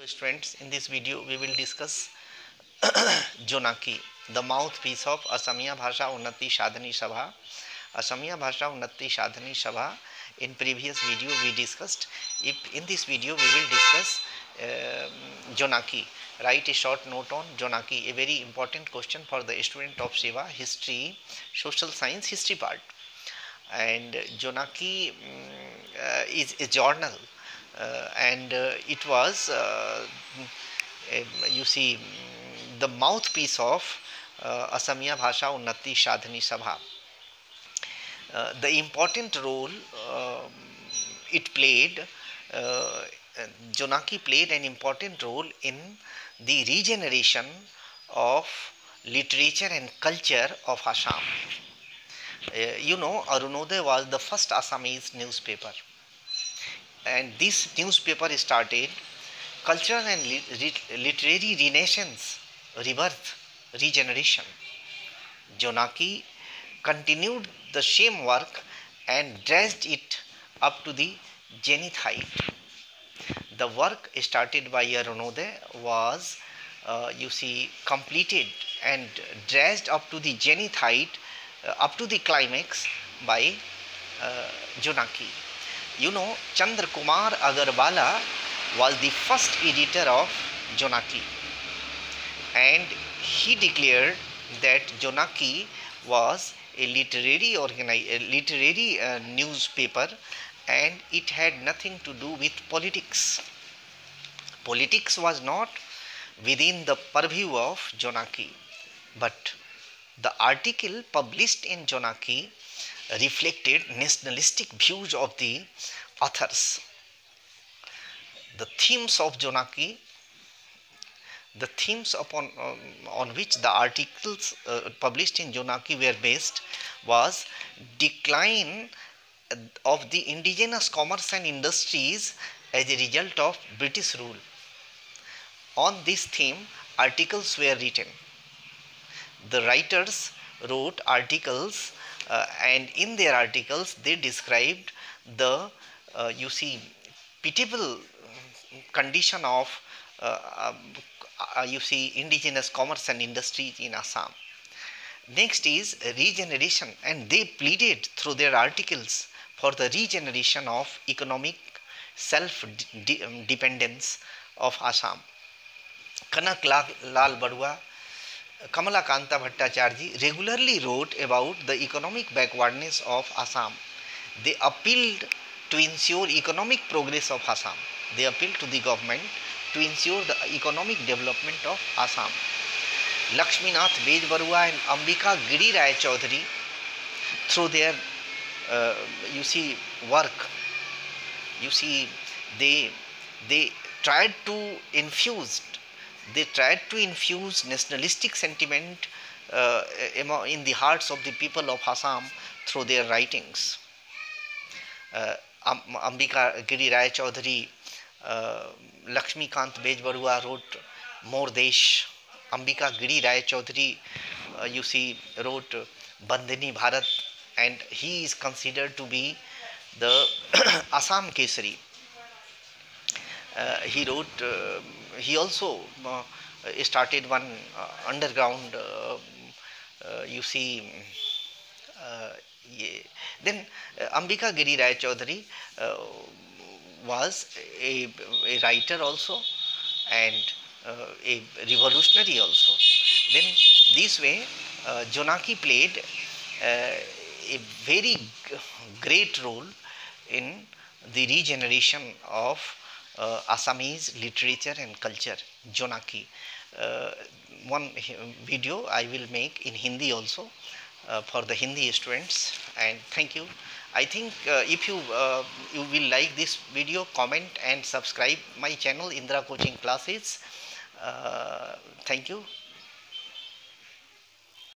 Students, in this video we will discuss Jonaki, the mouthpiece of Asamiya Bhasha Unnati Sadhani Sabha. Asamiya Bhasha Unnati Sadhani Sabha. In previous video we discussed. In this video we will discuss Jonaki. Write a short note on Jonaki, a very important question for the student of Seva, history, social science, history part. And Jonaki is a journal, and it was you see the mouthpiece of Asamiya Bhasha Unnati Sadhani Sabha. The important role it played, uh, Jonaki played an important role in the regeneration of literature and culture of Assam. Arunodaya was the first Assamese newspaper, and this newspaper started cultural and literary renaissance, rebirth, regeneration. Jonaki continued the same work and raised it up to the zenith height. The work started by Arunodaya was, completed and raised up to the zenith height, up to the climax by Jonaki. Chandra Kumar Agarwala was the first editor of Jonaki, and he declared that Jonaki was a literary newspaper, and it had nothing to do with politics. Politics was not within the purview of Jonaki, but the article published in Jonaki reflected nationalistic views of the authors. The themes of Jonaki, the themes on which the articles published in Jonaki were based, was decline of the indigenous commerce and industries as a result of British rule. On this theme, articles were written. The writers wrote articles, and in their articles they described the pitiable condition of indigenous commerce and industries in Assam. Next is regeneration, and they pleaded through their articles for the regeneration of economic self-dependence of Assam. Kanak Lal Badua, Kamalakanta Bhattacharya regularly wrote about the economic backwardness of Assam. They appealed to ensure economic progress of Assam. They appealed to the government to ensure the economic development of Assam. Lakshminath Bejbarua and Ambika Giri Rai Chaudhary, through their work, they tried to infuse nationalistic sentiment in the hearts of the people of Assam through their writings. Ambika Giri Rai Chaudhary, Lakshmikant Bejbarua wrote More Desh. Ambika Giri Rai Chaudhary, wrote Bandhani Bharat, and he is considered to be the Assam Kesari. He also started one underground, Then Ambika Giri Rai Chaudhary was a writer also, and a revolutionary also. Then this way Jonaki played a very great role in the regeneration of Assamese literature and culture. Jonaki. One video I will make in Hindi also for the Hindi students, and thank you. I think if you will like this video, comment and subscribe my channel Indra Coaching Classes. Thank you.